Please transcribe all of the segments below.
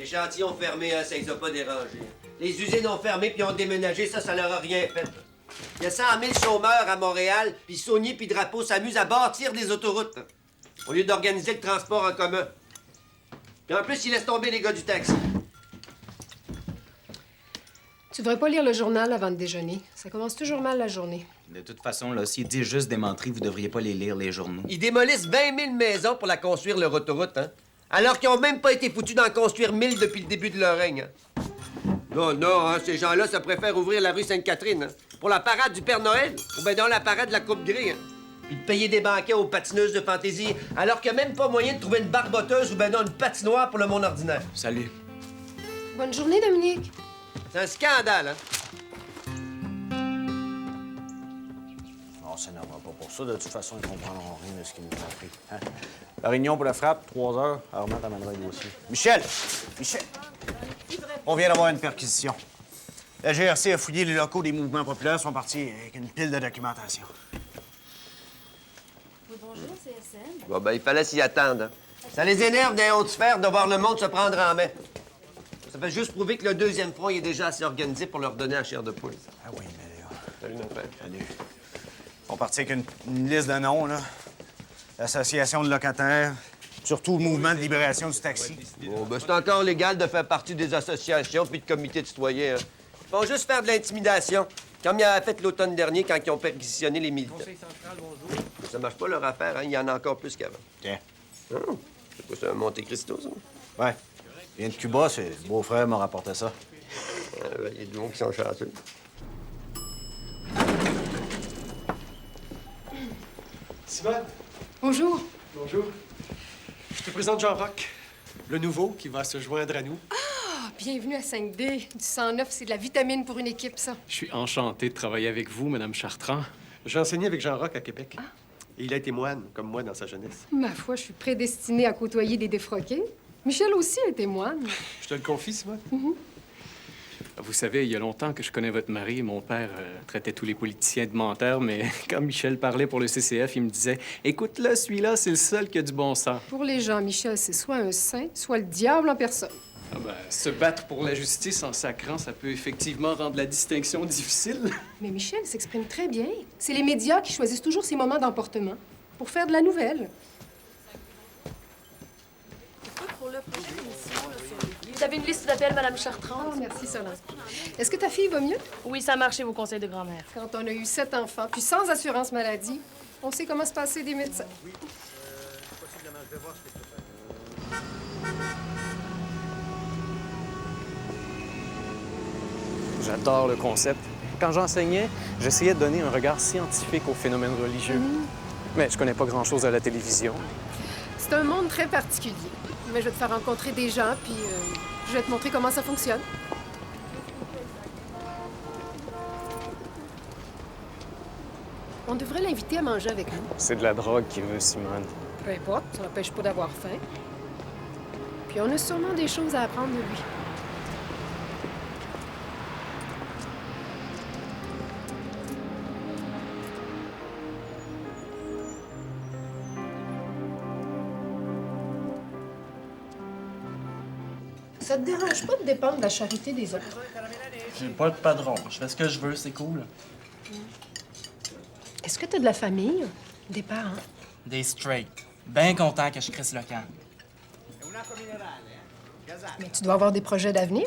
Les chantiers ont fermé, hein, ça les a pas dérangés. Les usines ont fermé puis ont déménagé, ça leur a rien fait. Il y a 100 000 chômeurs à Montréal, puis Saunier puis Drapeau s'amusent à bâtir des autoroutes, au lieu d'organiser le transport en commun. Puis en plus, ils laissent tomber les gars du taxi. Tu devrais pas lire le journal avant de déjeuner. Ça commence toujours mal la journée. De toute façon, là, s'il dit juste des menteries, vous devriez pas les lire, les journaux. Ils démolissent 20 000 maisons pour la construire, leur autoroute, hein? Alors qu'ils ont même pas été foutus d'en construire 1000 depuis le début de leur règne. Hein? Non, hein, ces gens-là, ça préfère ouvrir la rue Sainte-Catherine, hein, pour la parade du Père Noël, ou bien dans la parade de la Coupe Grey, hein? Puis de payer des banquets aux patineuses de fantaisie, alors qu'il n'y a même pas moyen de trouver une barboteuse ou ben non une patinoire pour le monde ordinaire. Salut. Bonne journée, Dominique. C'est un scandale, hein? On s'énervera pas pour ça. De toute façon, ils comprendront rien de ce qu'ils nous ont appris. Hein? La réunion pour la frappe, 3 heures. Armand t'amènera le dossier. Michel! Michel! On vient d'avoir une perquisition. La GRC a fouillé les locaux des mouvements populaires. Ils sont partis avec une pile de documentation. Oui, bonjour, CSN. Bon, ben, il fallait s'y attendre. Hein. Ça les énerve des hautes sphères de voir le monde se prendre en main. Ça fait juste prouver que le deuxième front il est déjà assez organisé pour leur donner la chair de poule. Ah oui, mais là... Salut, mon frère. Salut. Ils sont partis avec une liste de noms, là. L'association de locataires, surtout le mouvement de libération du taxi. Bon, ben, c'est encore légal de faire partie des associations puis de comités de citoyens. Hein. Ils font juste faire de l'intimidation, comme ils avaient fait l'automne dernier quand ils ont perquisitionné les militants. Conseil central, bonjour. Ça marche pas leur affaire, hein? Il y en a encore plus qu'avant. Tiens. Oh, c'est quoi, c'est un Monte Cristo, ça? Ouais. Il vient de Cuba, c'est le beau-frère m'a rapporté ça. Il y a du monde qui sont chanceux. Simone, Bonjour. bonjour. Je te présente Jean-Roch, le nouveau qui va se joindre à nous. Ah, bienvenue à 5D. Du 109, c'est de la vitamine pour une équipe, ça. Je suis enchanté de travailler avec vous, Madame Chartrand. J'ai enseigné avec Jean-Roch à Québec. Et il a été moine, comme moi, dans sa jeunesse. Ma foi, je suis prédestinée à côtoyer des défroqués. Michel aussi a été moine. Je te le confie, Simone. Vous savez, il y a longtemps que je connais votre mari. Mon père traitait tous les politiciens de menteurs, mais quand Michel parlait pour le CCF, il me disait « Écoute-le, celui-là, c'est le seul qui a du bon sens. Pour les gens, Michel, c'est soit un saint, soit le diable en personne. » Ah ben, se battre pour la justice en sacrant, ça peut effectivement rendre la distinction difficile. Mais Michel s'exprime très bien. C'est les médias qui choisissent toujours ces moments d'emportement pour faire de la nouvelle. Pour le prochain émission, là, vous avez une liste d'appels, Madame Chartrand? Oh, merci, Solange. Est-ce que ta fille va mieux? Oui, ça marche chez vos conseils de grand-mère. Quand on a eu 7 enfants, puis sans assurance maladie, on sait comment se passer des médecins. J'adore le concept. Quand j'enseignais, j'essayais de donner un regard scientifique aux phénomènes religieux. Mais je connais pas grand-chose à la télévision. C'est un monde très particulier. Mais je vais te faire rencontrer des gens, puis je vais te montrer comment ça fonctionne. On devrait l'inviter à manger avec nous. C'est de la drogue qui veut, Simone. Peu importe, ça n'empêche pas d'avoir faim. Puis on a sûrement des choses à apprendre de lui. Ça te dérange pas de dépendre de la charité des autres? J'ai pas de padron. Je fais ce que je veux, c'est cool. Est-ce que t'as de la famille? Des parents? Des straight. Bien content que je crisse le camp. Mais tu dois avoir des projets d'avenir?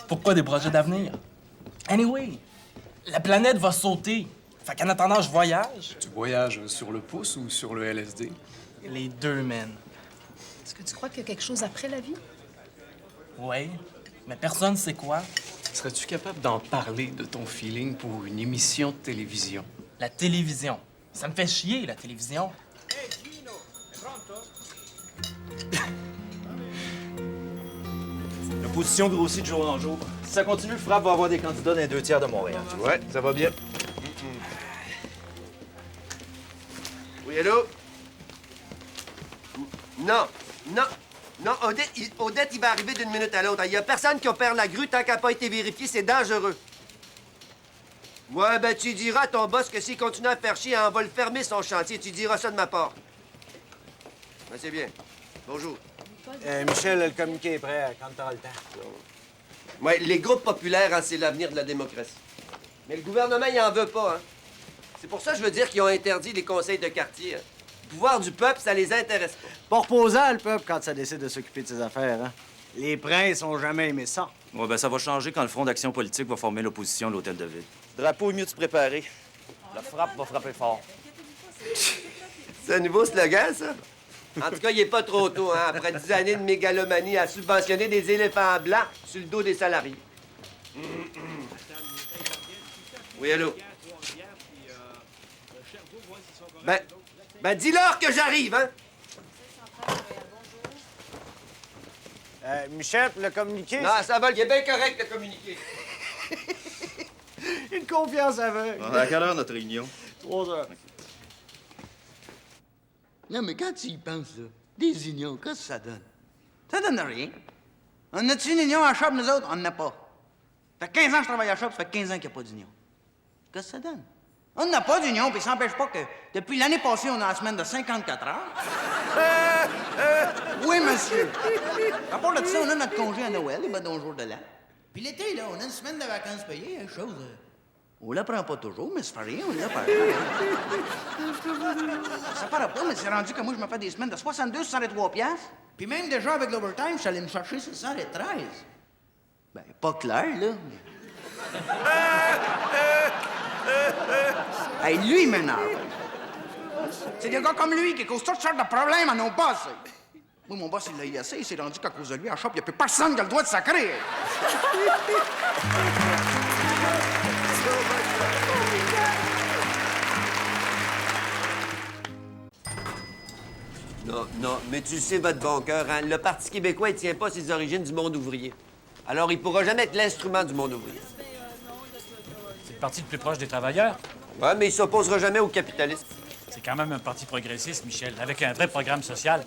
Pourquoi des projets d'avenir? Anyway, la planète va sauter. Fait qu'en attendant, je voyage. Tu voyages sur le pouce ou sur le LSD? Les deux, man. Est-ce que tu crois qu'il y a quelque chose après la vie? Ouais, mais personne sait quoi. Serais-tu capable d'en parler de ton feeling pour une émission de télévision? La télévision. Ça me fait chier, la télévision. L'opposition grossit de jour en jour. Si ça continue, le FRAP va avoir des candidats dans les 2 tiers de Montréal. Ouais, ça va bien. Oui, allô? Non, Odette, il va arriver d'une minute à l'autre. Il y a personne qui opère la grue tant qu'elle n'a pas été vérifiée, c'est dangereux. Ouais, ben tu diras à ton boss que s'il continue à faire chier, on va le fermer son chantier. Tu diras ça de ma part. Ben c'est bien. Bonjour. Michel, le communiqué est prêt quand t'auras le temps. Ouais, les groupes populaires, hein, c'est l'avenir de la démocratie. Mais le gouvernement, il en veut pas, hein. C'est pour ça que je veux dire qu'ils ont interdit les conseils de quartier. Hein. Le pouvoir du peuple, ça les intéresse pas. Pas reposant, le peuple, quand ça décide de s'occuper de ses affaires, hein? Les princes ont jamais aimé ça. Ouais, ben ça va changer quand le Front d'action politique va former l'opposition de l'Hôtel de Ville. Drapeau est mieux de se préparer. La frappe va frapper fort. C'est un nouveau slogan, ça? En tout cas, il est pas trop tôt, hein, après 10 années de mégalomanie à subventionner des éléphants blancs sur le dos des salariés. Oui, allô? Ben dis-leur que j'arrive, hein? Michel, le communiqué... Non, ça va, il est bien correct de communiquer. Une confiance aveugle. À quelle heure notre réunion? 3 heures. Non, mais quand tu y penses, là, des unions, qu'est-ce que ça donne? Ça donne rien. On a-tu une union à Shop, nous autres? On n'en a pas. Ça fait 15 ans que je travaille à Shop, ça fait 15 ans qu'il n'y a pas d'union. Qu'est-ce que ça donne? On n'a pas d'union, puis ça n'empêche pas que depuis l'année passée, on a la semaine de 54 heures. Oui, monsieur. À part de ça, on a notre congé à Noël, les bons jours de l'an. Puis l'été, là, on a une semaine de vacances payées, hein, chose. On la prend pas toujours, mais ça fait rien, on l'a pas. Ça paraît pas, mais c'est rendu que moi, je me fais des semaines de 62, 63 piastres. Puis même déjà, avec l'overtime, je suis allé me chercher 613. Ben, pas clair, là. Hey, lui, il m'énerve. C'est des gars comme lui qui causent toutes sortes de problèmes à nos boss. Moi, mon boss, il l'a essayé, il s'est rendu qu'à cause de lui, à Shop, il n'y a plus personne qui a le droit de sacrer. Non, mais tu sais, votre bon cœur, hein, le Parti québécois, il tient pas ses origines du monde ouvrier. Alors, il pourra jamais être l'instrument du monde ouvrier. C'est le parti le plus proche des travailleurs. Ouais, mais il s'opposera jamais au capitalisme. C'est quand même un parti progressiste, Michel, avec un vrai programme social.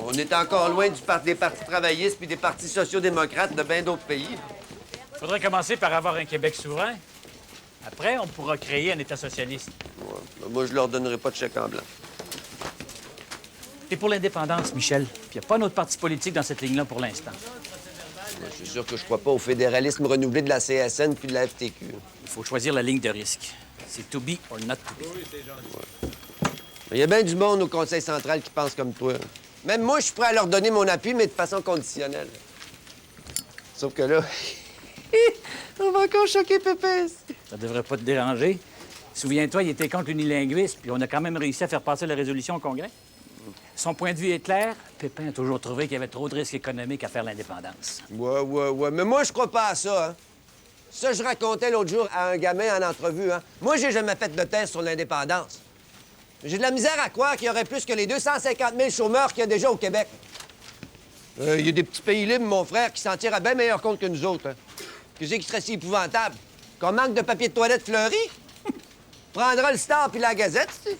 On est encore loin des partis travaillistes puis des partis sociaux-démocrates de bien d'autres pays. Faudrait commencer par avoir un Québec souverain. Après, on pourra créer un État socialiste. Ouais, moi, je leur donnerai pas de chèque en blanc. Et pour l'indépendance, Michel, il n'y a pas d'autre parti politique dans cette ligne-là pour l'instant. C'est sûr que je crois pas au fédéralisme renouvelé de la CSN puis de la FTQ. Il faut choisir la ligne de risque. C'est to be or not to be. Ouais. Il y a bien du monde au Conseil central qui pense comme toi. Même moi, je suis prêt à leur donner mon appui, mais de façon conditionnelle. Sauf que là, on va encore choquer Pépès. Ça devrait pas te déranger. Souviens-toi, il était contre l'unilinguisme, puis on a quand même réussi à faire passer la résolution au Congrès. Son point de vue est clair. Pépin a toujours trouvé qu'il y avait trop de risques économiques à faire l'indépendance. Ouais. Mais moi, je crois pas à ça, hein. Ça, je racontais l'autre jour à un gamin en entrevue, hein. Moi, j'ai jamais fait de thèse sur l'indépendance. J'ai de la misère à croire qu'il y aurait plus que les 250 000 chômeurs qu'il y a déjà au Québec. Il y a des petits pays libres, mon frère, qui s'en tirent à bien meilleur compte que nous autres, hein. Qu'est-ce qui serait si épouvantable? Qu'on manque de papier de toilette fleuri? Prendra le Star puis la Gazette, tu sais.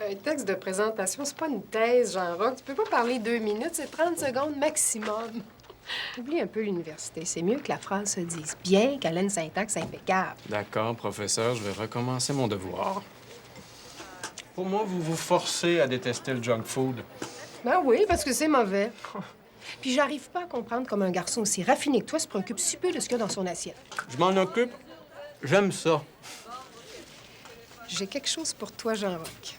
Un texte de présentation, c'est pas une thèse, Jean-Roch. Tu peux pas parler 2 minutes, c'est 30 secondes maximum. Oublie un peu l'université. C'est mieux que la phrase se dise bien, qu'elle ait une syntaxe impeccable. D'accord, professeur, je vais recommencer mon devoir. Pour moi, vous vous forcez à détester le junk food. Ben oui, parce que c'est mauvais. Puis j'arrive pas à comprendre comment un garçon aussi raffiné que toi se préoccupe si peu de ce qu'il y a dans son assiette. Je m'en occupe. J'aime ça. J'ai quelque chose pour toi, Jean-Roch.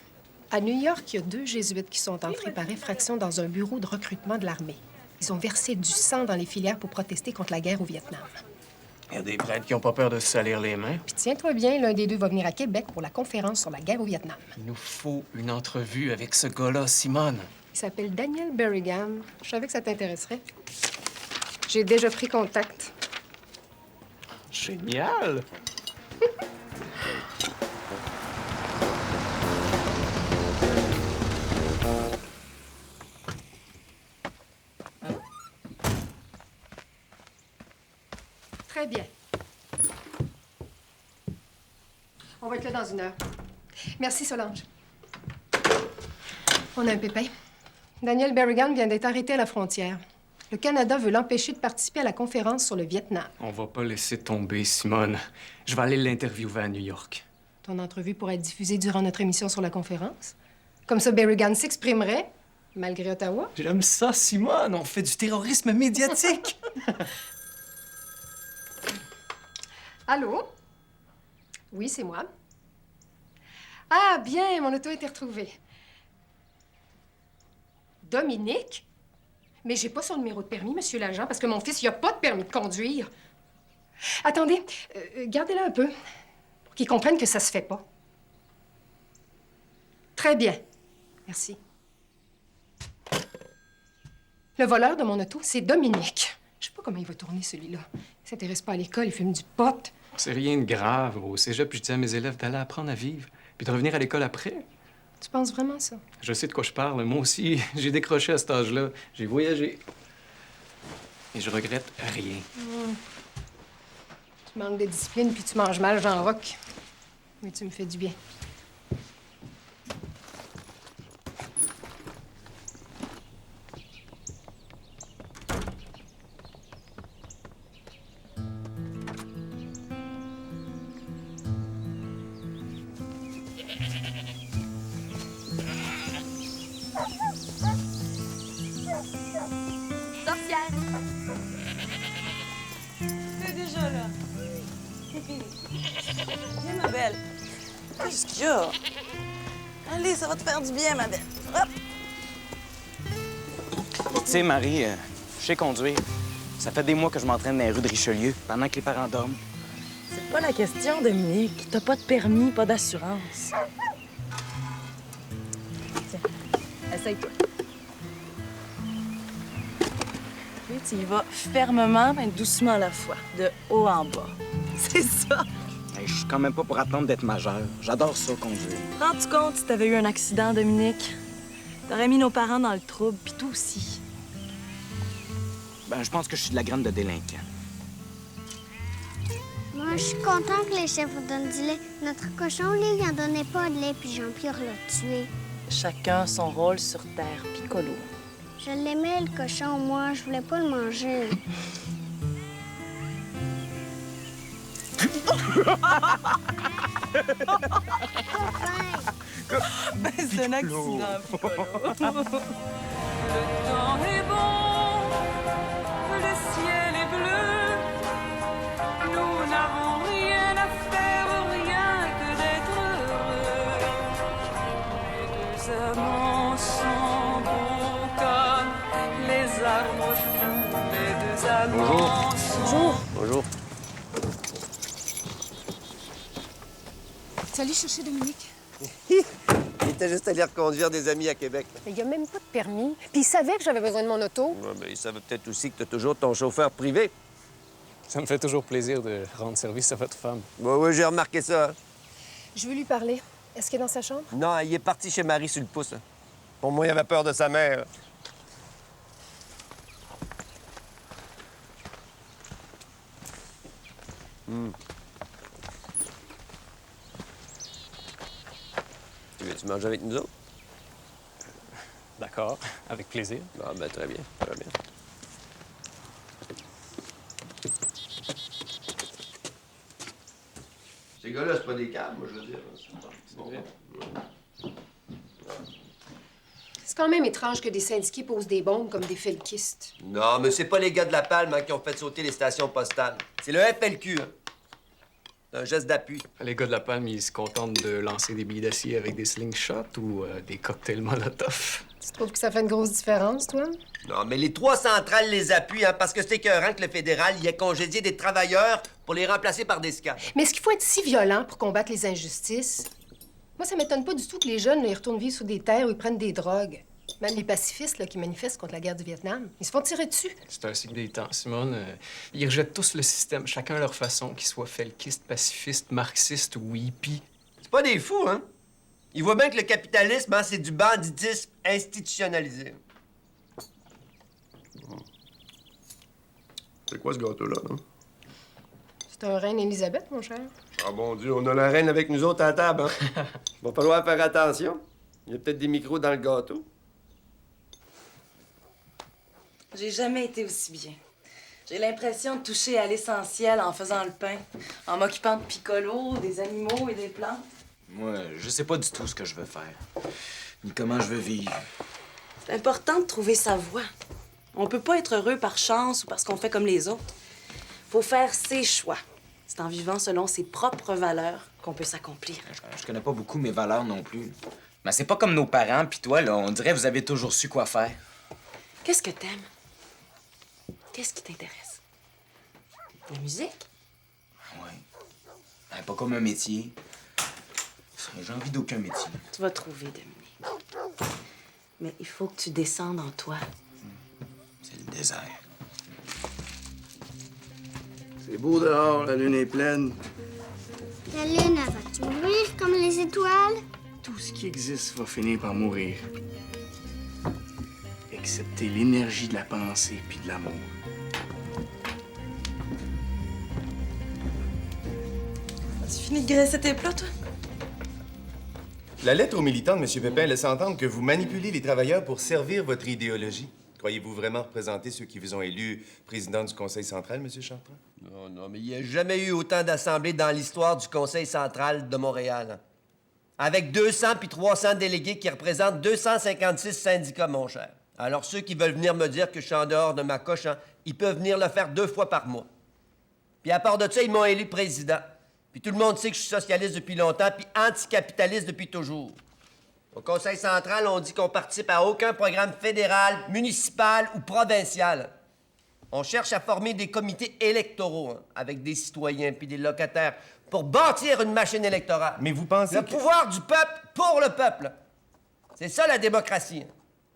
À New York, il y a 2 jésuites qui sont entrés par effraction dans un bureau de recrutement de l'armée. Ils ont versé du sang dans les filières pour protester contre la guerre au Vietnam. Il y a des prêtres qui n'ont pas peur de se salir les mains. Puis tiens-toi bien, l'un des 2 va venir à Québec pour la conférence sur la guerre au Vietnam. Il nous faut une entrevue avec ce gars-là, Simone. Il s'appelle Daniel Berrigan. Je savais que ça t'intéresserait. J'ai déjà pris contact. Génial! Très bien. On va être là dans 1 heure. Merci, Solange. On a un pépin. Daniel Berrigan vient d'être arrêté à la frontière. Le Canada veut l'empêcher de participer à la conférence sur le Vietnam. On va pas laisser tomber, Simone. Je vais aller l'interviewer à New York. Ton entrevue pourrait être diffusée durant notre émission sur la conférence. Comme ça, Berrigan s'exprimerait, malgré Ottawa. J'aime ça, Simone. On fait du terrorisme médiatique. Allô? Oui, c'est moi. Ah, bien, mon auto a été retrouvée. Dominique? Mais j'ai pas son numéro de permis, monsieur l'agent, parce que mon fils, il a pas de permis de conduire. Attendez, gardez-la un peu, pour qu'il comprenne que ça se fait pas. Très bien. Merci. Le voleur de mon auto, c'est Dominique. Je sais pas comment il va tourner, celui-là. Il s'intéresse pas à l'école, il fume du pot. C'est rien de grave. Au cégep, je dis à mes élèves d'aller apprendre à vivre, puis de revenir à l'école après. Tu penses vraiment ça? Je sais de quoi je parle. Moi aussi, j'ai décroché à cet âge-là. J'ai voyagé. Et je regrette rien. Tu manques de discipline, puis tu manges mal, Jean-Roch. Mais tu me fais du bien. Sorcière! T'es déjà là. Viens, ma belle. Qu'est-ce qu'il y a? Allez, ça va te faire du bien, ma belle. Hop! Tu sais, Marie, je sais conduire. Ça fait des mois que je m'entraîne dans les rues de Richelieu, pendant que les parents dorment. C'est pas la question, Dominique. T'as pas de permis, pas d'assurance. Tiens, essaye-toi. Puis tu y vas fermement, mais doucement à la fois, de haut en bas. C'est ça. Hey, je suis quand même pas pour attendre d'être majeur. J'adore ça, conduire. Rends-tu compte si t'avais eu un accident, Dominique? T'aurais mis nos parents dans le trouble, puis toi aussi. Ben, je pense que je suis de la graine de délinquant. Moi, je suis content que les chefs vous donnent du lait. Notre cochon, lui, il en donnait pas de lait, puis Jean-Pierre l'a tué. Chacun son rôle sur Terre, Piccolo. Je l'aimais, le cochon, moi. Je voulais pas le manger. Ben, c'est un accident, Piccolo. Le temps est bon, le ciel est bleu. Nous n'avons rien à faire, rien que d'être heureux. Les deux amants sont beaux comme les arbres fous. Les deux amants sont... Bonjour. Tu es allé chercher Dominique? Il était juste allé reconduire des amis à Québec. Mais il a même pas de permis. Puis il savait que j'avais besoin de mon auto. Ouais, ben, il savait peut-être aussi que tu as toujours ton chauffeur privé. Ça me fait toujours plaisir de rendre service à votre femme. Oui, j'ai remarqué ça. Hein. Je veux lui parler. Est-ce qu'il est dans sa chambre? Non, il est parti chez Marie sur le pouce. Hein. Pour moi, il avait peur de sa mère. Tu veux-tu manger avec nous autres? D'accord, avec plaisir. Ah, ben, très bien, très bien. Ces gars-là, c'est pas des câbles, moi, je veux dire. Bon. C'est quand même étrange que des syndiqués posent des bombes comme des felkistes. Non, mais c'est pas les gars de la Palme hein, qui ont fait sauter les stations postales. C'est le FLQ, hein. C'est un geste d'appui. Les gars de la Palme, ils se contentent de lancer des billes d'acier avec des slingshots ou des cocktails Molotov? Tu trouves que ça fait une grosse différence, toi? Non, mais les trois centrales les appuient, hein, parce que c'est écœurant que le fédéral y ait congédié des travailleurs pour les remplacer par des scabs. Mais est-ce qu'il faut être si violent pour combattre les injustices? Moi, ça m'étonne pas du tout que les jeunes, là, ils retournent vivre sur des terres où ils prennent des drogues. Même les pacifistes là, qui manifestent contre la guerre du Vietnam, ils se font tirer dessus. C'est un cycle des temps, Simone. Ils rejettent tous le système, chacun à leur façon, qu'ils soient felkistes, pacifistes, marxistes ou hippies. C'est pas des fous, hein? Ils voient bien que le capitalisme, hein, c'est du banditisme institutionnalisé. C'est quoi ce gâteau-là, non? C'est un reine Élisabeth, mon cher. Ah, bon Dieu, on a la reine avec nous autres à la table, hein? Va falloir faire attention. Il y a peut-être des micros dans le gâteau. J'ai jamais été aussi bien. J'ai l'impression de toucher à l'essentiel en faisant le pain, en m'occupant de Piccolo, des animaux et des plantes. Moi, je sais pas du tout ce que je veux faire. ni comment je veux vivre. C'est important de trouver sa voie. On peut pas être heureux par chance ou parce qu'on fait comme les autres. Faut faire ses choix. C'est en vivant selon ses propres valeurs qu'on peut s'accomplir. Je connais pas beaucoup mes valeurs non plus. Mais c'est pas comme nos parents, puis toi, là, on dirait que vous avez toujours su quoi faire. Qu'est-ce que t'aimes? Qu'est-ce qui t'intéresse? La musique? Oui. Ben, pas comme un métier. J'ai envie d'aucun métier. Tu vas trouver, Dominique. Mais il faut que tu descendes en toi. C'est le désert. C'est beau dehors, la lune est pleine. La lune, elle va-tu mourir comme les étoiles? Tout ce qui existe va finir par mourir. Excepté l'énergie de la pensée puis de l'amour. As-tu fini de graisser tes plats, toi? La lettre aux militants de M. Pépin laisse entendre que vous manipulez les travailleurs pour servir votre idéologie. Croyez-vous vraiment représenter ceux qui vous ont élu président du Conseil central, M. Chartrand? Non, mais il n'y a jamais eu autant d'assemblées dans l'histoire du Conseil central de Montréal. Avec 200 puis 300 délégués qui représentent 256 syndicats, mon cher. Alors, ceux qui veulent venir me dire que je suis en dehors de ma coche, hein, ils peuvent venir le faire 2 fois par mois. Puis à part de ça, ils m'ont élu président. Puis tout le monde sait que je suis socialiste depuis longtemps puis anticapitaliste depuis toujours. Au Conseil central, on dit qu'on participe à aucun programme fédéral, municipal ou provincial. On cherche à former des comités électoraux, hein, avec des citoyens puis des locataires, pour bâtir une machine électorale. Mais vous pensez Le pouvoir du peuple pour le peuple. C'est ça, la démocratie. Hein.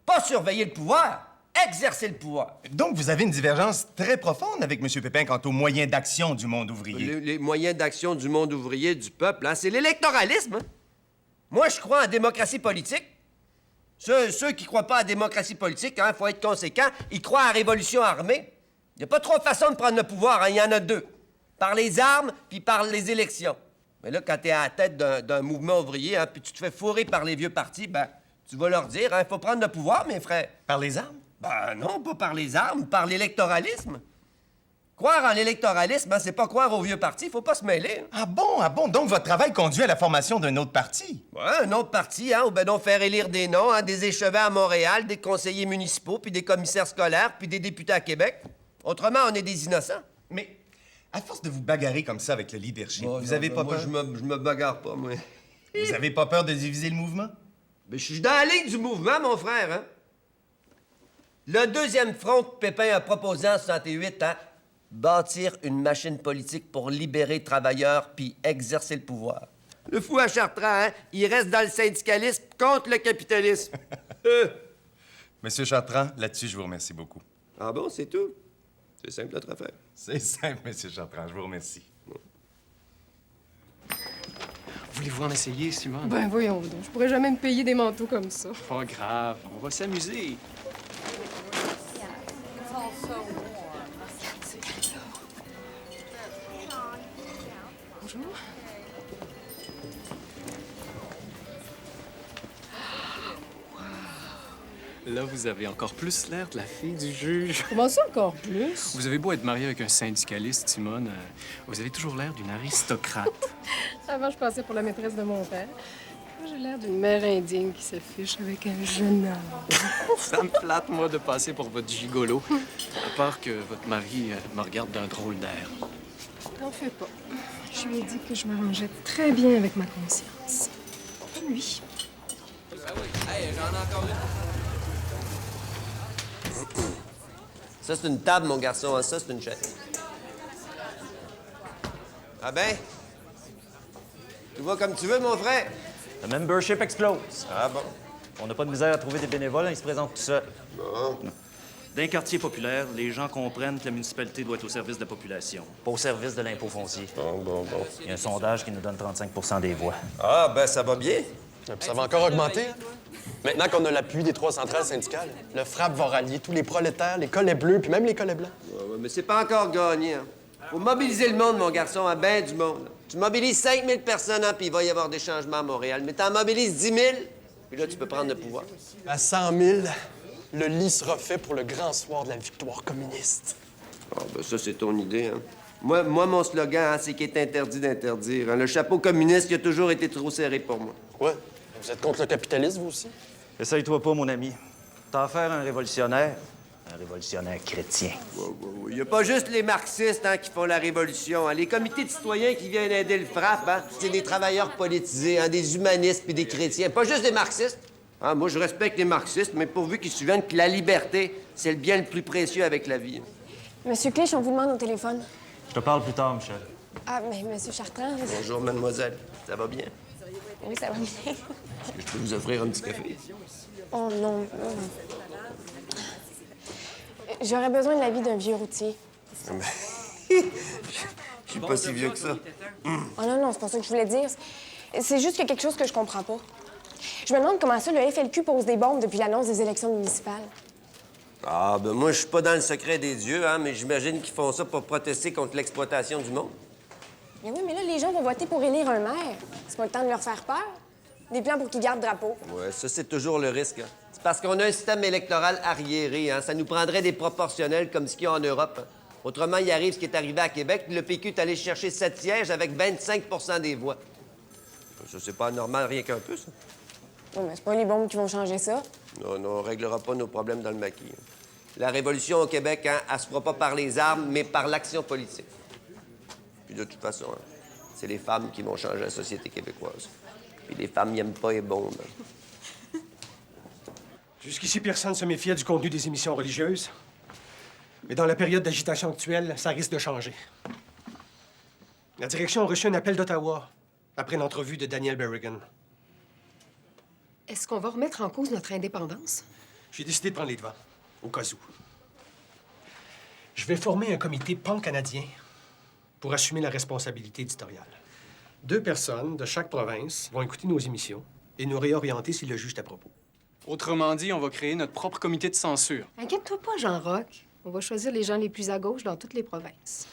Pas surveiller le pouvoir, exercer le pouvoir. Donc, vous avez une divergence très profonde avec M. Pépin quant aux moyens d'action du monde ouvrier. Les moyens d'action du monde ouvrier, du peuple, hein, c'est l'électoralisme. Hein. Moi, je crois en démocratie politique. Ceux qui croient pas à la démocratie politique, hein, faut être conséquent, ils croient à la révolution armée. Il n'y a pas trop de façons de prendre le pouvoir, hein, il y en a 2. Par les armes, puis par les élections. Mais là, quand t'es à la tête d'un mouvement ouvrier, hein, puis tu te fais fourrer par les vieux partis, ben, tu vas leur dire, hein, faut prendre le pouvoir, mes frères. Par les armes? Ben non, pas par les armes, par l'électoralisme. Croire en l'électoralisme, hein, c'est pas croire aux vieux partis, faut pas se mêler. Hein. Ah bon, donc votre travail conduit à la formation d'un autre parti? Ouais, un autre parti, hein, ou ben donc faire élire des noms, hein, des échevins à Montréal, des conseillers municipaux, puis des commissaires scolaires, puis des députés à Québec. Autrement, on est des innocents. Mais à force de vous bagarrer comme ça avec le leadership, vous avez pas peur? Moi, je me bagarre pas, moi. Vous avez pas peur de diviser le mouvement? Mais je suis dans la ligne du mouvement, mon frère, hein. Le deuxième front que Pépin a proposé en 68, hein, bâtir une machine politique pour libérer les travailleurs puis exercer le pouvoir. Le fou à Chartrand, hein, il reste dans le syndicalisme contre le capitalisme. Monsieur Chartrand, là-dessus, je vous remercie beaucoup. Ah bon, c'est tout? C'est simple notre affaire. C'est simple, Monsieur Chartrand, je vous remercie. Voulez-vous en essayer, Simone? Ben voyons donc, je pourrais jamais me payer des manteaux comme ça. Pas grave, on va s'amuser. Bonjour. Là, vous avez encore plus l'air de la fille du juge. Comment ça, encore plus? Vous avez beau être marié avec un syndicaliste, Simone, vous avez toujours l'air d'une aristocrate. Avant, je passais pour la maîtresse de mon père. Moi, j'ai l'air d'une mère indienne qui se fiche avec un jeune homme. Ça me flatte, moi, de passer pour votre gigolo. À part que votre mari me regarde d'un drôle d'air. T'en fais pas. Je lui ai dit que je m'arrangeais très bien avec ma conscience. Et lui. Hey, j'en ai encore une. Ça, c'est une table, mon garçon. Hein? Ça, c'est une chaise. Ah ben? Tu vois comme tu veux, mon frère? Le membership explose. Ah bon? On n'a pas de misère à trouver des bénévoles, ils se présentent tout seuls. Bon. D'un quartier populaire, les gens comprennent que la municipalité doit être au service de la population. Pas au service de l'impôt foncier. Bon. Il y a un sondage qui nous donne 35 des voix. Ah, ben ça va bien. Ça va encore augmenter. Maintenant qu'on a l'appui des 3 centrales syndicales, le FRAP va rallier tous les prolétaires, les collets bleus, puis même les collets blancs. Ouais, mais c'est pas encore gagné. Hein. Faut mobiliser le monde, mon garçon, à ben du monde. Tu mobilises 5000 personnes, hein, puis il va y avoir des changements à Montréal. Mais t'en mobilises 10 000, puis là, tu peux prendre le pouvoir. À 100 000, le lit sera fait pour le grand soir de la victoire communiste. Ah, ben ça, c'est ton idée, hein. Moi, mon slogan, hein, c'est qu'il est interdit d'interdire. Hein. Le chapeau communiste, il a toujours été trop serré pour moi. Ouais. Vous êtes contre le capitalisme, vous aussi? Essaye-toi pas, mon ami. T'as affaire à un révolutionnaire chrétien. Il n'y a pas juste les marxistes qui font la révolution. Les comités de citoyens qui viennent aider le frappe, c'est des travailleurs politisés, des humanistes puis des chrétiens. Pas juste des marxistes. Moi, je respecte les marxistes, mais pourvu qu'ils se souviennent que la liberté, c'est le bien le plus précieux avec la vie. Monsieur Clich, on vous demande au téléphone. Je te parle plus tard, Michel. Ah, mais Monsieur Chartrand... Bonjour, mademoiselle. Ça va bien? Oui, ça va bien. Est-ce que je peux vous offrir un petit café? Oh non. J'aurais besoin de l'avis d'un vieux routier. Je suis pas si vieux que ça. Oh non, c'est pas ça que je voulais dire. C'est juste qu'il y a quelque chose que je comprends pas. Je me demande comment ça, le FLQ pose des bombes depuis l'annonce des élections municipales. Moi, je suis pas dans le secret des dieux, mais j'imagine qu'ils font ça pour protester contre l'exploitation du monde. Mais oui, mais là, les gens vont voter pour élire un maire. C'est pas le temps de leur faire peur. Des plans pour qu'ils gardent drapeau. Ouais, ça, c'est toujours le risque. C'est parce qu'on a un système électoral arriéré. Ça nous prendrait des proportionnels comme ce qu'il y a en Europe. Autrement, il arrive ce qui est arrivé à Québec, puis le PQ est allé chercher 7 sièges avec 25 des voix. Ça, c'est pas anormal, rien qu'un peu, ça. Non, mais c'est pas les bombes qui vont changer ça. Non, on réglera pas nos problèmes dans le maquis. La révolution au Québec, elle se fera pas par les armes, mais par l'action politique. Puis de toute façon, c'est les femmes qui vont changer la société québécoise. Puis les femmes n'aiment pas les bombes. Jusqu'ici, personne ne se méfiait du contenu des émissions religieuses. Mais dans la période d'agitation actuelle, ça risque de changer. La direction a reçu un appel d'Ottawa après l'entrevue de Daniel Berrigan. Est-ce qu'on va remettre en cause notre indépendance? J'ai décidé de prendre les devants, au cas où. Je vais former un comité pan-canadien pour assumer la responsabilité éditoriale. 2 personnes de chaque province vont écouter nos émissions et nous réorienter s'ils le jugent à propos. Autrement dit, on va créer notre propre comité de censure. Inquiète-toi pas, Jean-Roch. On va choisir les gens les plus à gauche dans toutes les provinces.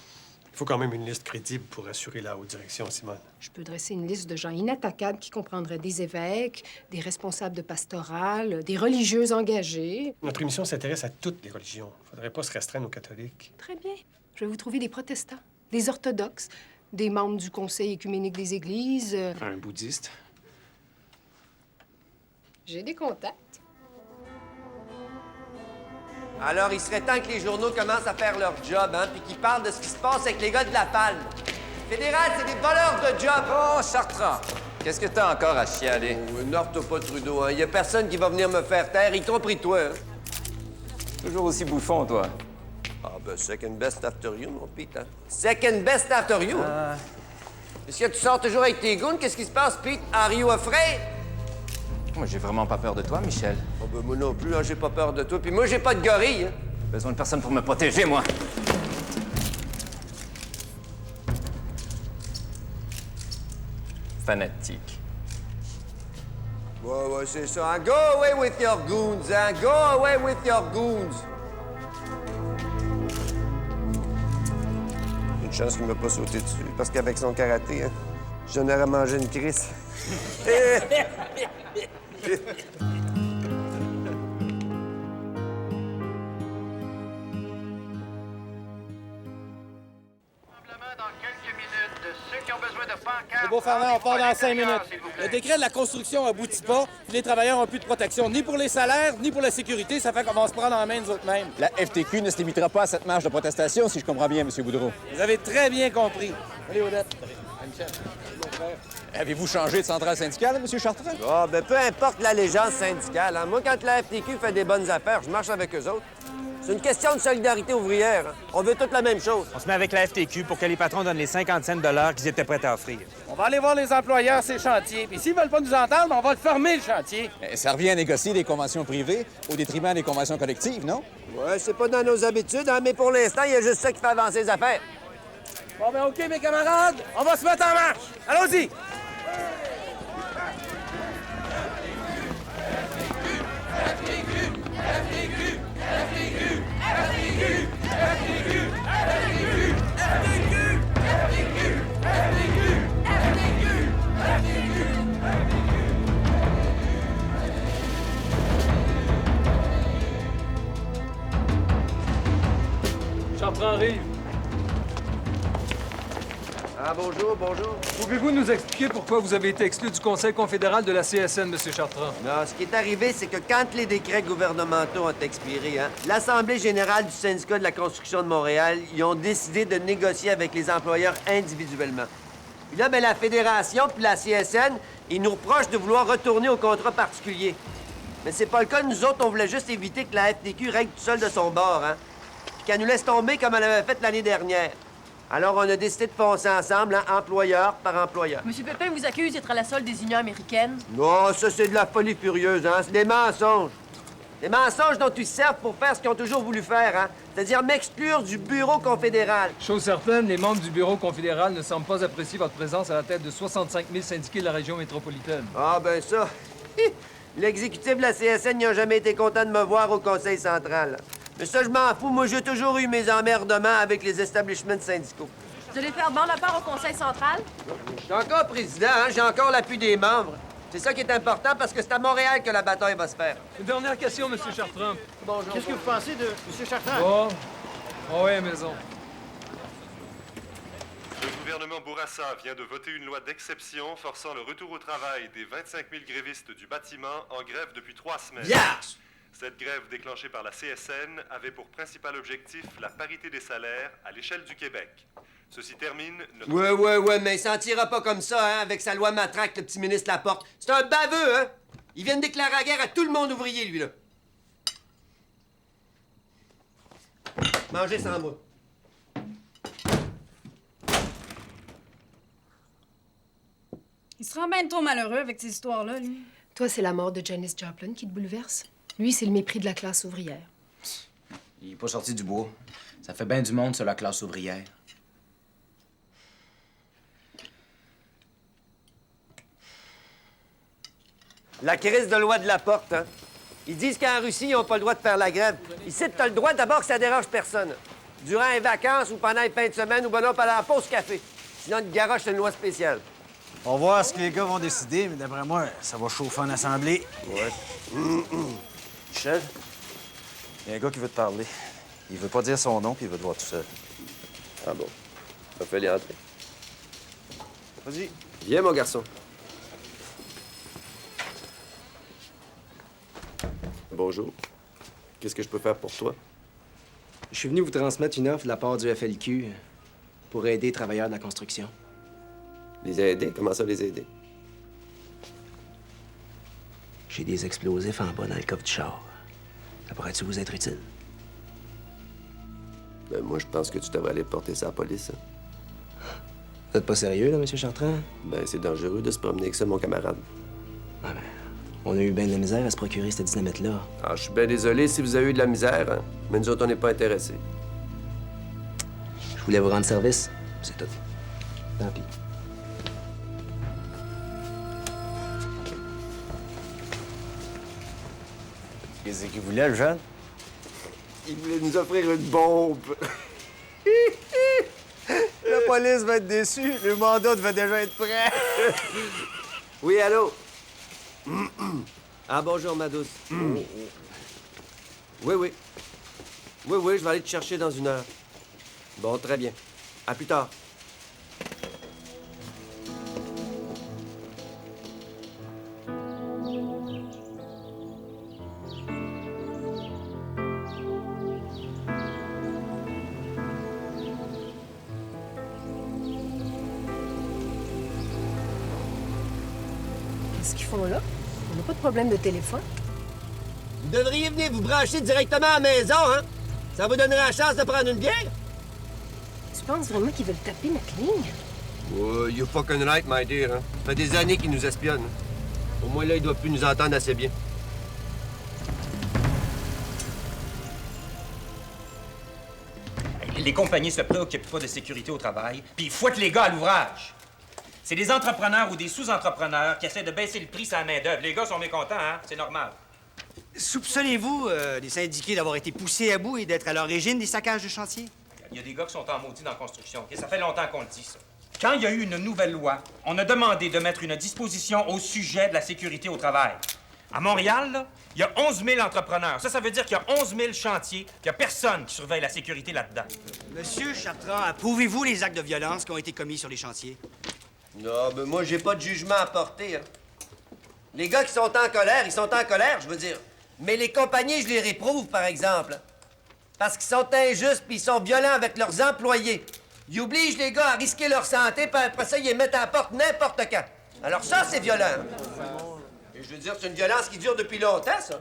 Il faut quand même une liste crédible pour assurer la haute direction, Simone. Je peux dresser une liste de gens inattaquables qui comprendraient des évêques, des responsables de pastorales, des religieux engagés. Notre émission s'intéresse à toutes les religions. Il ne faudrait pas se restreindre aux catholiques. Très bien. Je vais vous trouver des protestants, des orthodoxes, des membres du Conseil écuménique des Églises. Un bouddhiste. J'ai des contacts. Alors, il serait temps que les journaux commencent à faire leur job, puis qu'ils parlent de ce qui se passe avec les gars de la Palme. Fédéral, c'est des voleurs de job. Oh, Chartrand, qu'est-ce que t'as encore à chialer? N'orte pas, Trudeau. Il y a personne qui va venir me faire taire, y compris toi. Toujours aussi bouffon, toi. Second best after you, mon Pete. Second best after you? Est-ce que tu sors toujours avec tes goons? Qu'est-ce qui se passe, Pete? Are you afraid? Moi, j'ai vraiment pas peur de toi, Michel. Moi non plus, j'ai pas peur de toi. Puis moi, j'ai pas de gorille. Besoin de personne pour me protéger, moi. Fanatique. Ouais, c'est ça. Go away with your goons, Go away with your goons. Une chance qu'il m'a pas sauté dessus, parce qu'avec son karaté, j'en aurais mangé une crise. C'est beau, Fernand, on part dans 5 minutes. Le décret de la construction aboutit pas, puis les travailleurs n'ont plus de protection, ni pour les salaires, ni pour la sécurité. Ça fait qu'on va se prendre en main nous autres mêmes. La FTQ ne se limitera pas à cette marche de protestation, si je comprends bien, M. Boudreau. Vous avez très bien compris. Allez, Odette. Michel. Avez-vous changé de centrale syndicale, M. Chartrand? Peu importe l'allégeance syndicale. Moi, quand la FTQ fait des bonnes affaires, je marche avec eux autres. C'est une question de solidarité ouvrière. On veut toutes la même chose. On se met avec la FTQ pour que les patrons donnent les 50 cents de l'heure qu'ils étaient prêts à offrir. On va aller voir les employeurs, ces chantiers. Puis s'ils veulent pas nous entendre, on va le fermer, le chantier. Ça revient à négocier des conventions privées au détriment des conventions collectives, non? Ouais, c'est pas dans nos habitudes, mais pour l'instant, il y a juste ça qui fait avancer les affaires. Bon, OK, mes camarades, on va se mettre en marche. Allons-y! Chartrand arrive. Ah, bonjour, bonjour. Pouvez-vous nous expliquer pourquoi vous avez été exclu du Conseil confédéral de la CSN, M. Chartrand? Non, ce qui est arrivé, c'est que quand les décrets gouvernementaux ont expiré, l'Assemblée générale du syndicat de la construction de Montréal, ils ont décidé de négocier avec les employeurs individuellement. Puis là, la Fédération puis la CSN, ils nous reprochent de vouloir retourner au contrat particulier. Mais c'est pas le cas. Nous autres, on voulait juste éviter que la FTQ règle tout seul de son bord, puis qu'elle nous laisse tomber comme elle avait fait l'année dernière. Alors, on a décidé de foncer ensemble, employeur par employeur. Monsieur Pépin vous accuse d'être à la solde des unions américaines. Non, ça, c'est de la folie furieuse, C'est des mensonges. Des mensonges dont ils servent pour faire ce qu'ils ont toujours voulu faire, C'est-à-dire m'exclure du bureau confédéral. Chose certaine, les membres du bureau confédéral ne semblent pas apprécier votre présence à la tête de 65 000 syndiqués de la région métropolitaine. Ah, ben ça... L'exécutif de la CSN n'a jamais été content de me voir au Conseil central. Mais ça, je m'en fous. Moi, j'ai toujours eu mes emmerdements avec les establishments syndicaux. Vous allez faire bande à part au Conseil central? Je suis encore président, J'ai encore l'appui des membres. C'est ça qui est important, parce que c'est à Montréal que la bataille va se faire. Une dernière question, M. Chartrand. Bonjour. Qu'est-ce que vous pensez de M. Chartrand? Oh, oui, maison. Le gouvernement Bourassa vient de voter une loi d'exception forçant le retour au travail des 25 000 grévistes du bâtiment en grève depuis 3 semaines. Yes! Cette grève déclenchée par la CSN avait pour principal objectif la parité des salaires à l'échelle du Québec. Ceci termine... Ouais, mais il s'en tirera pas comme ça, avec sa loi matraque, le petit ministre Laporte. C'est un baveux, Il vient de déclarer la guerre à tout le monde ouvrier, lui, là. Mangez sans moi. Il se rend bien trop malheureux avec ces histoires-là, lui. Toi, c'est la mort de Janis Joplin qui te bouleverse. Lui, c'est le mépris de la classe ouvrière. Il est pas sorti du bois. Ça fait bien du monde sur la classe ouvrière. La crise de loi de Laporte, Ils disent qu'en Russie, ils n'ont pas le droit de faire la grève. Ici, tu as le droit d'abord que ça dérange personne. Durant les vacances ou pendant les fins de semaine ou pendant la pause café. Sinon, une garoche, c'est une loi spéciale. On va voir ce que les gars vont décider, mais d'après moi, ça va chauffer en assemblée. Ouais. Michel, il y a un gars qui veut te parler. Il veut pas dire son nom, puis il veut te voir tout seul. Ah bon? Ça fait les entrer. Vas-y. Viens, mon garçon. Bonjour. Qu'est-ce que je peux faire pour toi? Je suis venu vous transmettre une offre de la part du FLQ pour aider les travailleurs de la construction. Les aider? Comment ça, les aider? J'ai des explosifs en bas dans le coffre du char. Ça pourrait-tu vous être utile? Ben, moi, je pense que tu devrais aller porter ça à la police. Vous êtes pas sérieux, là, M. Chartrand? Ben, c'est dangereux de se promener avec ça, mon camarade. Ah ben, on a eu bien de la misère à se procurer cette dynamite-là. Ah, je suis bien désolé si vous avez eu de la misère, mais nous autres, on n'est pas intéressés. Je voulais vous rendre service, c'est tout. Tant pis. Qu'est-ce qu'il voulait, le jeune? Il voulait nous offrir une bombe. La police va être déçue. Le mandat devait déjà être prêt. Oui, allô? Ah, bonjour, ma douce. Oui, oui. Oui, oui, je vais aller te chercher dans 1 heure. Bon, très bien. À plus tard. Qu'est-ce qu'ils font là? On n'a pas de problème de téléphone. Vous devriez venir vous brancher directement à la maison, Ça vous donnerait la chance de prendre une bière? Tu penses vraiment qu'ils veulent taper notre ligne? Oh, you're fucking right, my dear, Ça fait des années qu'ils nous espionnent. Au moins, là, ils doivent plus nous entendre assez bien. Les compagnies se préoccupent pas de sécurité au travail, puis ils fouettent les gars à l'ouvrage. C'est des entrepreneurs ou des sous-entrepreneurs qui essaient de baisser le prix sur la main-d'œuvre. Les gars sont mécontents, C'est normal. Soupçonnez-vous les syndiqués d'avoir été poussés à bout et d'être à l'origine des saccages de chantier? Il y a des gars qui sont en maudit dans la construction. OK? Ça fait longtemps qu'on le dit, ça. Quand il y a eu une nouvelle loi, on a demandé de mettre une disposition au sujet de la sécurité au travail. À Montréal, là, il y a 11 000 entrepreneurs. Ça veut dire qu'il y a 11 000 chantiers, qu'il n'y a personne qui surveille la sécurité là-dedans. Monsieur Chartrand, approuvez-vous les actes de violence qui ont été commis sur les chantiers? Non, mais moi, j'ai pas de jugement à porter. Hein. Les gars qui sont en colère, ils sont en colère, je veux dire. Mais les compagnies, je les réprouve, par exemple. Parce qu'ils sont injustes puis ils sont violents avec leurs employés. Ils obligent les gars à risquer leur santé, puis après ça, ils les mettent à la porte n'importe quand. Alors ça, c'est violent. Et je veux dire, c'est une violence qui dure depuis longtemps, ça.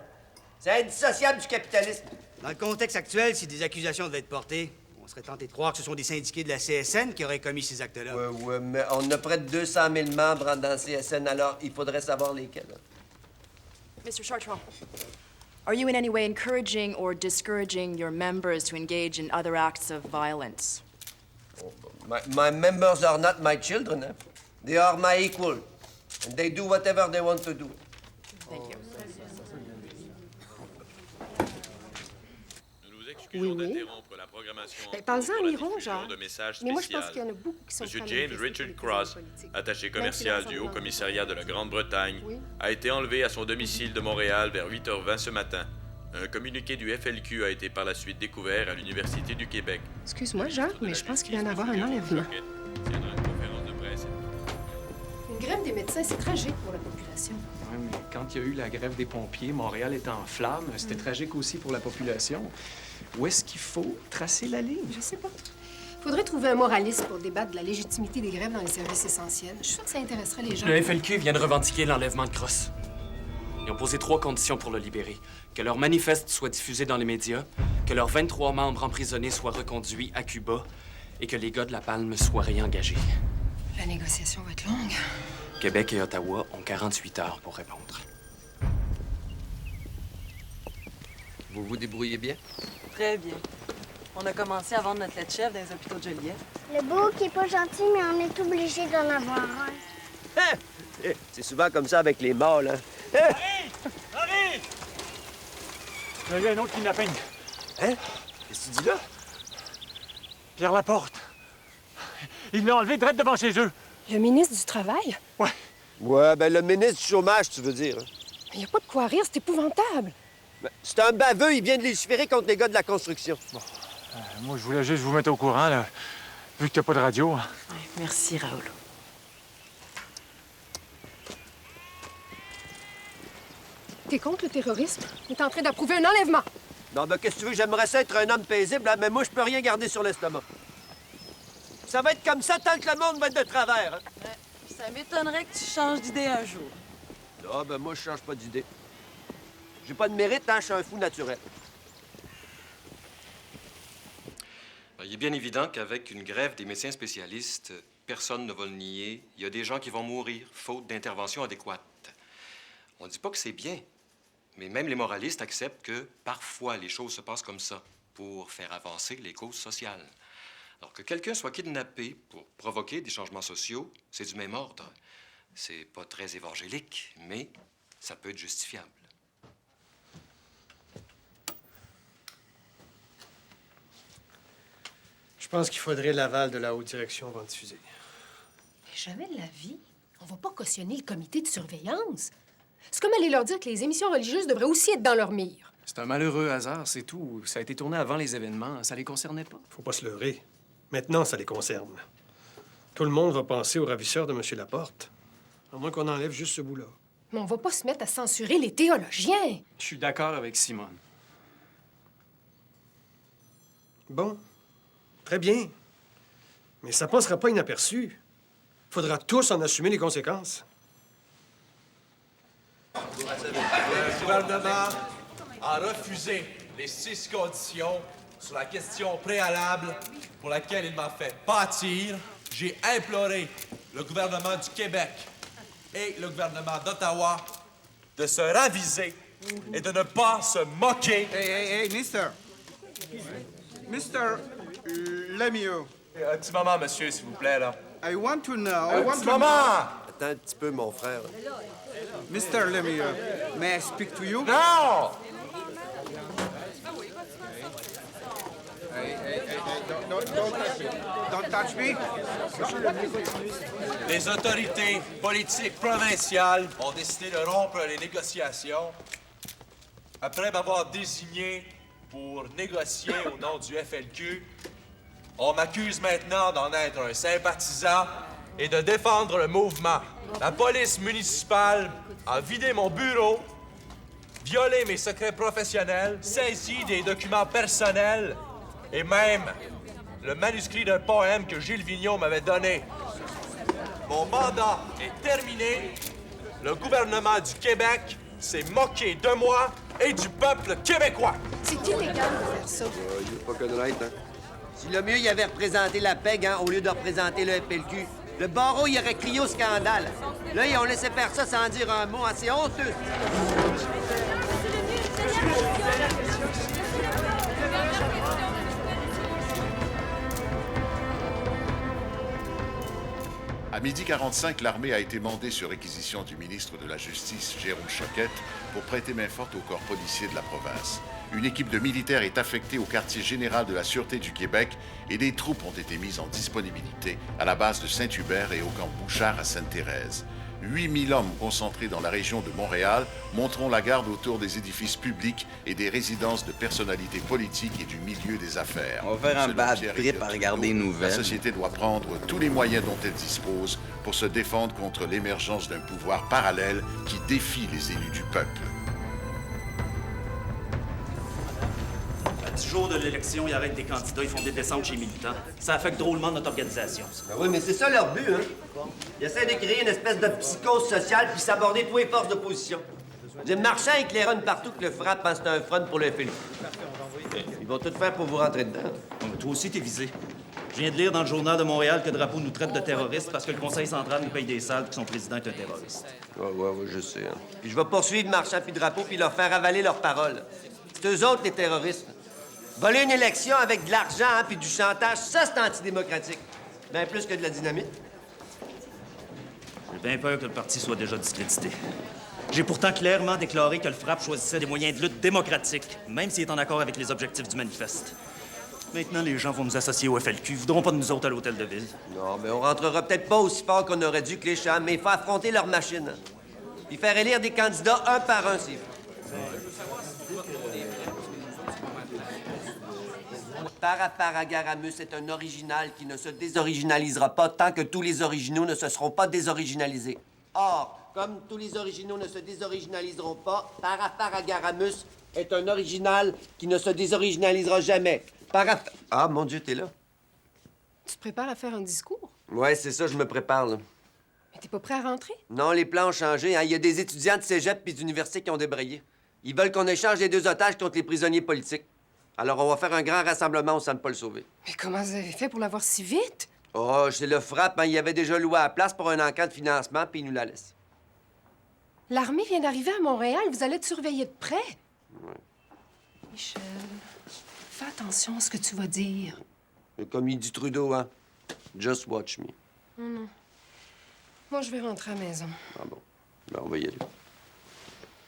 C'est indissociable du capitalisme. Dans le contexte actuel, si des accusations devaient être portées, on serait tenté de croire que ce sont des syndiqués de la CSN qui auraient commis ces actes-là. Ouais, mais on a près de 200 000 membres dans la CSN, alors il faudrait savoir lesquels. Mr. Chartrand, are you in any way encouraging or discouraging your members to engage in other acts of violence? My members are not my children. Hein? They are my equal. And they do whatever they want to do. Thank you. Oui, oui. Parle-en à Miron, genre. Mais moi, je pense qu'il y en a beaucoup qui sont Monsieur James Richard Cross, attaché commercial du Haut-Commissariat de la Grande-Bretagne, a été enlevé à son domicile de Montréal vers 8h20 ce matin. Un communiqué du FLQ a été par la suite découvert à l'Université du Québec. Excuse-moi, Jacques, mais je pense qu'il vient d'avoir un enlèvement. Une grève des médecins, c'est tragique pour la population. Oui, mais quand il y a eu la grève des pompiers, Montréal était en flammes. C'était tragique aussi pour la population. Où est-ce qu'il faut tracer la ligne? Je sais pas. Faudrait trouver un moraliste pour débattre de la légitimité des grèves dans les services essentiels. Je suis sûre que ça intéresserait les gens. Le FLQ vient de revendiquer l'enlèvement de Cross. Ils ont posé 3 conditions pour le libérer. Que leur manifeste soit diffusé dans les médias, que leurs 23 membres emprisonnés soient reconduits à Cuba et que les gars de la Palme soient réengagés. La négociation va être longue. Québec et Ottawa ont 48 heures pour répondre. Vous vous débrouillez bien? Très bien. On a commencé à vendre notre lait de chèvre dans les hôpitaux de Joliette. Le beau qui est pas gentil, mais on est obligé d'en avoir un. C'est souvent comme ça avec les mâles, hein? Marie! Il y a un autre kidnapping. Hein? Qu'est-ce que tu dis là? Pierre Laporte. Il l'a enlevé direct devant chez eux. Le ministre du Travail? Ouais. Ouais, ben le ministre du Chômage, tu veux dire. Il n'y a pas de quoi rire, c'est épouvantable. Ben, c'est un baveux, il vient de légiférer contre les gars de la construction. Bon. Moi, je voulais juste vous mettre au courant, là, vu que t'as pas de radio. Hein. Ouais, merci, Raoul. T'es contre le terrorisme? T'es en train d'approuver un enlèvement. Non, ben qu'est-ce que tu veux? J'aimerais ça être un homme paisible, hein, mais moi, je peux rien garder sur l'estomac. Ça va être comme ça tant que le monde va être de travers. Hein? Ouais, ça m'étonnerait que tu changes d'idée un jour. Ah, ben moi, je change pas d'idée. J'ai pas de mérite, hein, je suis un fou naturel. Il est bien évident qu'avec une grève des médecins spécialistes, personne ne va le nier, il y a des gens qui vont mourir, faute d'intervention adéquate. On ne dit pas que c'est bien, mais même les moralistes acceptent que parfois les choses se passent comme ça pour faire avancer les causes sociales. Alors que quelqu'un soit kidnappé pour provoquer des changements sociaux, c'est du même ordre. C'est pas très évangélique, mais ça peut être justifiable. Je pense qu'il faudrait l'aval de la haute direction avant de diffuser. Mais jamais de la vie. On va pas cautionner le comité de surveillance. C'est comme aller leur dire que les émissions religieuses devraient aussi être dans leur mire. C'est un malheureux hasard, c'est tout. Ça a été tourné avant les événements. Ça les concernait pas. Faut pas se leurrer. Maintenant, ça les concerne. Tout le monde va penser au ravisseur de M. Laporte. À moins qu'on enlève juste ce bout-là. Mais on va pas se mettre à censurer les théologiens. Je suis d'accord avec Simone. Bon. Très bien. Mais ça passera pas inaperçu. Faudra tous en assumer les conséquences. Le gouvernement a refusé les 6 conditions sur la question préalable pour laquelle il m'a fait pâtir. J'ai imploré le gouvernement du Québec et le gouvernement d'Ottawa de se raviser et de ne pas se moquer. Hey, mister. Mister Lemieux. Un petit moment, monsieur, s'il vous plaît, là. I want to know... Un petit moment! Attends un petit peu, mon frère. Mr. Lemieux, may I speak to you? Non! Hey, Don't touch me. Les autorités politiques provinciales ont décidé de rompre les négociations après m'avoir désigné pour négocier au nom du FLQ. On m'accuse maintenant d'en être un sympathisant et de défendre le mouvement. La police municipale a vidé mon bureau, violé mes secrets professionnels, saisi des documents personnels et même le manuscrit d'un poème que Gilles Vigneault m'avait donné. Mon mandat est terminé. Le gouvernement du Québec s'est moqué de moi et du peuple québécois. C'est illégal de faire ça. Il n'est pas connaître, hein. Si le mieux, il avait représenté la PEG, hein, au lieu de représenter le FLQ. Le barreau, il aurait crié au scandale. Là, ils ont laissé faire ça sans dire un mot. Hein. C'est honteux. À 12h45, l'armée a été mandée sur réquisition du ministre de la Justice, Jérôme Choquette, pour prêter main forte au corps policier de la province. Une équipe de militaires est affectée au quartier général de la Sûreté du Québec et des troupes ont été mises en disponibilité à la base de Saint-Hubert et au camp Bouchard à Sainte-Thérèse. 8000 hommes concentrés dans la région de Montréal monteront la garde autour des édifices publics et des résidences de personnalités politiques et du milieu des affaires. On va faire un Selon bad Pierre trip à regarder les nouvelles. La société doit prendre tous les moyens dont elle dispose pour se défendre contre l'émergence d'un pouvoir parallèle qui défie les élus du peuple. À 10 jours de l'élection, ils arrêtent des candidats, ils font des descentes chez les militants. Ça affecte drôlement notre organisation. Ben oui, mais c'est ça leur but, hein. Ils essaient de créer une espèce de psychose sociale puis s'aborder tous les forces d'opposition. Le marchand éclaironnent partout que le frappe pense que c'est un front pour le FLQ. Ils vont tout faire pour vous rentrer dedans. Bon, mais toi aussi, t'es visé. Je viens de lire dans le Journal de Montréal que Drapeau nous traite de terroristes parce que le Conseil central nous paye des salles et que son président est un terroriste. Ouais, je sais. Hein. Puis je vais poursuivre Marchand puis Drapeau puis leur faire avaler leurs paroles. C'est eux autres, les terroristes. Voler une élection avec de l'argent hein, puis du chantage, ça, c'est antidémocratique. Bien plus que de la dynamite. J'ai bien peur que le parti soit déjà discrédité. J'ai pourtant clairement déclaré que le FRAPP choisissait des moyens de lutte démocratiques, même s'il est en accord avec les objectifs du manifeste. Maintenant, les gens vont nous associer au FLQ. Ils voudront pas de nous autres à l'hôtel de ville. Non, mais on rentrera peut-être pas aussi fort qu'on aurait dû que les chams, mais il faut affronter leur machine. Puis faire élire des candidats un par un, c'est Paraparagaramus est un original qui ne se désoriginalisera pas tant que tous les originaux ne se seront pas désoriginalisés. Or, comme tous les originaux ne se désoriginaliseront pas, Paraparagaramus est un original qui ne se désoriginalisera jamais. Ah, mon Dieu, t'es là. Tu te prépares à faire un discours? Ouais, c'est ça, je me prépare, là. Mais t'es pas prêt à rentrer? Non, les plans ont changé. Hein. Il y a des étudiants de cégep puis d'université qui ont débrayé. Ils veulent qu'on échange les 2 otages contre les prisonniers politiques. Alors, on va faire un grand rassemblement au Centre Paul-Sauvé. Mais comment vous avez fait pour l'avoir si vite? Oh, c'est le frappe. Hein. Il y avait déjà loué à la place pour un encamp de financement, puis il nous la laisse. L'armée vient d'arriver à Montréal. Vous allez te surveiller de près. Ouais. Michel, fais attention à ce que tu vas dire. Comme il dit Trudeau, hein. Just watch me. Non. Moi, je vais rentrer à la maison. Ah bon. Ben, on va y aller.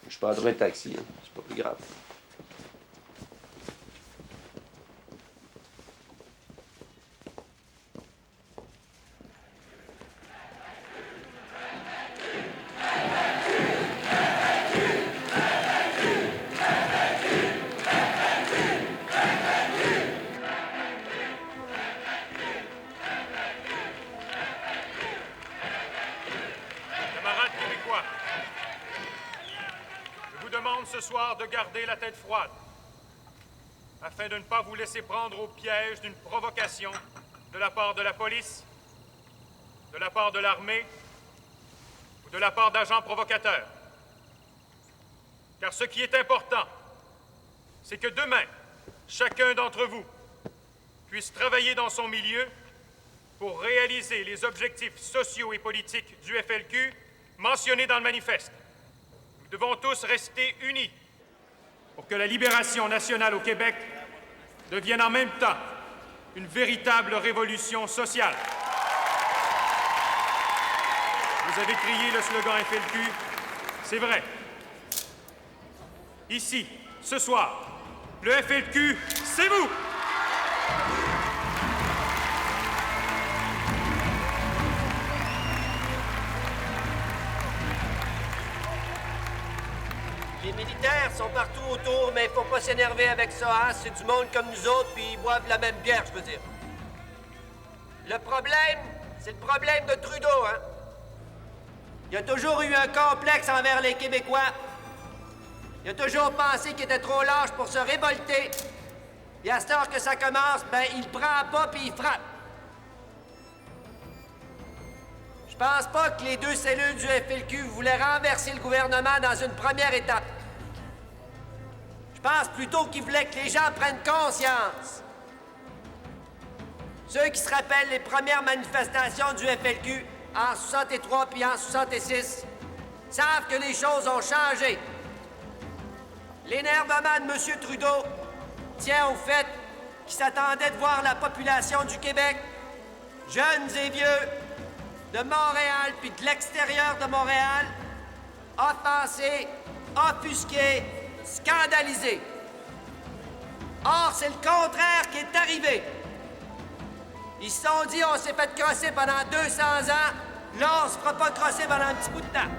Je prendrai un taxi, hein. C'est pas plus grave. Ce soir de garder la tête froide, afin de ne pas vous laisser prendre au piège d'une provocation de la part de la police, de la part de l'armée ou de la part d'agents provocateurs. Car ce qui est important, c'est que demain, chacun d'entre vous puisse travailler dans son milieu pour réaliser les objectifs sociaux et politiques du FLQ mentionnés dans le manifeste. Nous devons tous rester unis pour que la libération nationale au Québec devienne en même temps une véritable révolution sociale. Vous avez crié le slogan FLQ, c'est vrai. Ici, ce soir, le FLQ, c'est vous! Les militaires sont partout autour, mais il faut pas s'énerver avec ça, hein? C'est du monde comme nous autres, puis ils boivent la même bière, je veux dire. Le problème, c'est le problème de Trudeau, hein? Il a toujours eu un complexe envers les Québécois. Il a toujours pensé qu'il était trop lâche pour se révolter. Et à cette heure que ça commence, ben, il prend pas puis il frappe. Je pense pas que les deux cellules du FLQ voulaient renverser le gouvernement dans une première étape. Je pense plutôt qu'ils voulaient que les gens prennent conscience. Ceux qui se rappellent les premières manifestations du FLQ en 63 puis en 66 savent que les choses ont changé. L'énervement de M. Trudeau tient au fait qu'il s'attendait de voir la population du Québec, jeunes et vieux, de Montréal puis de l'extérieur de Montréal, offensés, offusqués, scandalisés. Or, c'est le contraire qui est arrivé. Ils se sont dit, on s'est fait crosser pendant 200 ans, là, on se fera pas crosser pendant un petit bout de temps.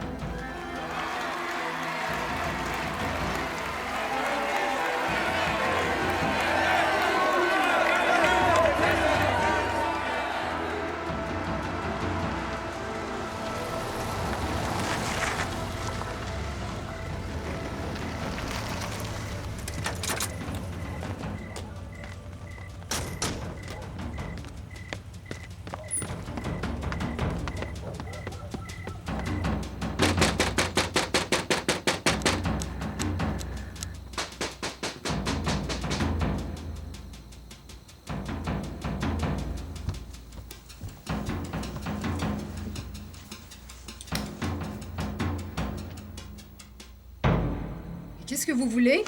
Qu'est-ce que vous voulez?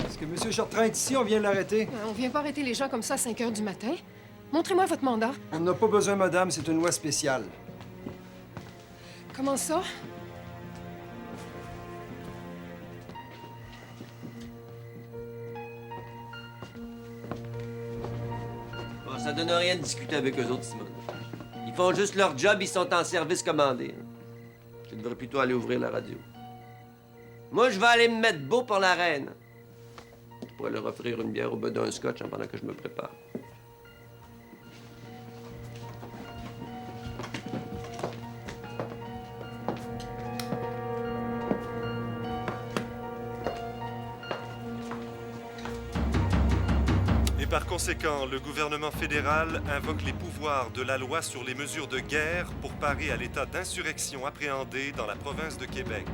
Est-ce que M. Chartrand est ici? On vient de l'arrêter. On vient pas arrêter les gens comme ça à 5 heures du matin. Montrez-moi votre mandat. On n'a pas besoin, madame. C'est une loi spéciale. Comment ça? Bon, ça donne rien de discuter avec eux autres, Simone. Ils font juste leur job, ils sont en service commandé. Je devrais plutôt aller ouvrir la radio. Moi, je vais aller me mettre beau pour la reine. Je pourrais leur offrir une bière au bas d'un scotch pendant que je me prépare. Par conséquent, le gouvernement fédéral invoque les pouvoirs de la loi sur les mesures de guerre pour parer à l'état d'insurrection appréhendé dans la province de Québec.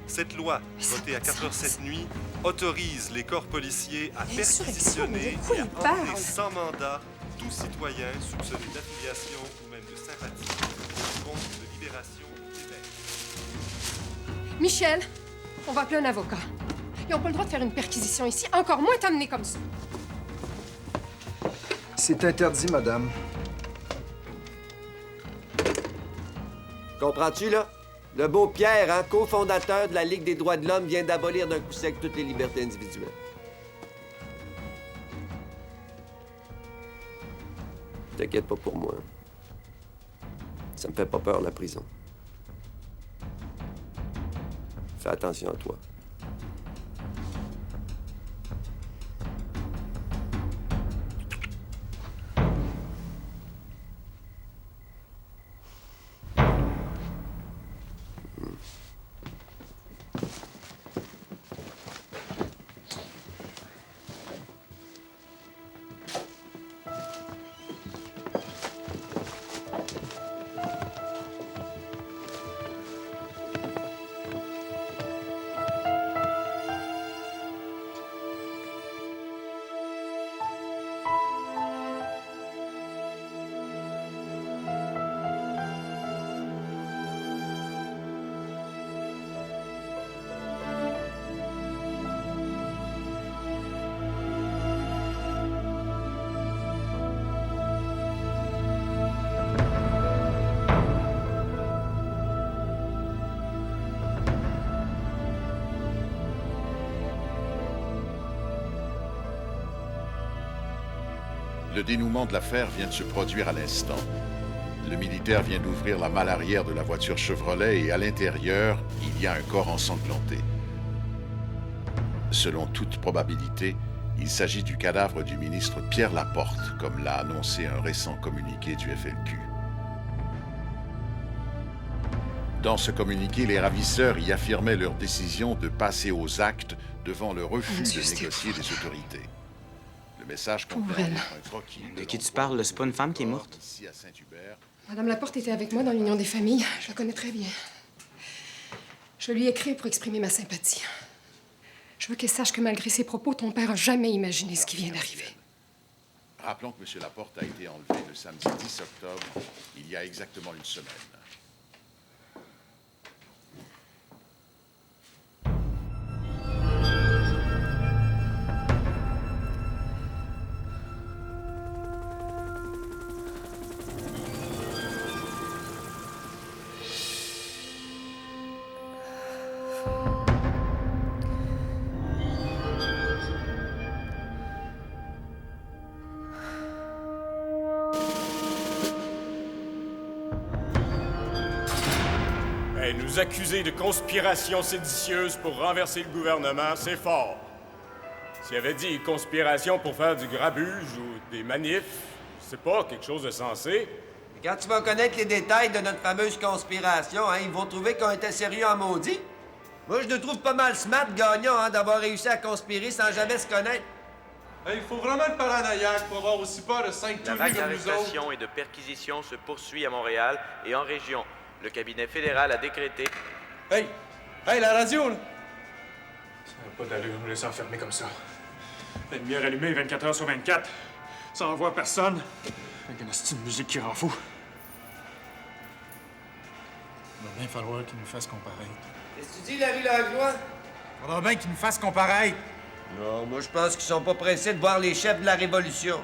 Cette loi, votée à 4 heures cette nuit, autorise les corps policiers à perquisitionner et à emmener sans mandat tout citoyen soupçonné d'affiliation ou même de sympathie au Front de libération du Québec. Michel, on va appeler un avocat. Ils n'ont pas le droit de faire une perquisition ici, encore moins t'amener comme ça. C'est interdit, madame. Comprends-tu, là? Le beau Pierre, hein, cofondateur de la Ligue des droits de l'homme, vient d'abolir d'un coup sec toutes les libertés individuelles. T'inquiète pas pour moi. Ça me fait pas peur, la prison. Fais attention à toi. Le dénouement de l'affaire vient de se produire à l'instant. Le militaire vient d'ouvrir la malle arrière de la voiture Chevrolet et à l'intérieur, il y a un corps ensanglanté. Selon toute probabilité, il s'agit du cadavre du ministre Pierre Laporte, comme l'a annoncé un récent communiqué du FLQ. Dans ce communiqué, les ravisseurs y affirmaient leur décision de passer aux actes devant le refus de négocier des autorités. Le message comprend un croquis. De qui tu parles? C'est pas une femme qui est morte? Ici à Saint-Hubert. Madame Laporte était avec moi dans l'Union des familles. Je la connais très bien. Je lui ai écrit pour exprimer ma sympathie. Je veux qu'elle sache que malgré ses propos, ton père a jamais imaginé ce qui vient d'arriver. Rappelons que M. Laporte a été enlevé le samedi 10 octobre, il y a exactement une semaine. Nous accuser de conspiration séditieuse pour renverser le gouvernement, c'est fort. S'il avait dit conspiration pour faire du grabuge ou des manifs, c'est pas quelque chose de sensé. Quand tu vas connaître les détails de notre fameuse conspiration, hein, ils vont trouver qu'on était sérieux en maudit. Moi, je le trouve pas mal smart, gagnant, hein, d'avoir réussi à conspirer sans jamais se connaître. Il faut vraiment être paranoïaque pour avoir aussi peur de 5 La vague d'arrestations et de perquisitions se poursuit à Montréal et en région. Le cabinet fédéral a décrété... Hey! Hey, la radio, là! Ça n'a pas d'allure de nous laisser enfermer comme ça. La lumière allumée 24 heures sur 24, sans voir personne, avec une petite musique qui rend fou. Il va bien falloir qu'il nous fasse comparaître. Qu'est-ce que tu dis, Larry Langlois? Il faudra bien qu'il nous fasse comparaître. Non, moi, je pense qu'ils sont pas pressés de voir les chefs de la Révolution.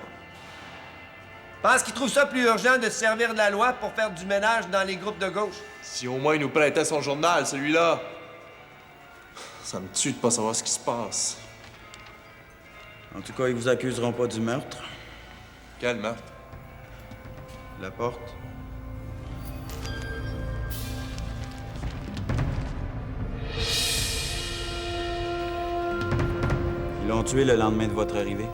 Je pense qu'ils trouvent ça plus urgent de se servir de la loi pour faire du ménage dans les groupes de gauche. Si au moins il nous prêtait son journal, celui-là. Ça me tue de pas savoir ce qui se passe. En tout cas, ils vous accuseront pas du meurtre. Quel meurtre? Laporte. Ils l'ont tué le lendemain de votre arrivée.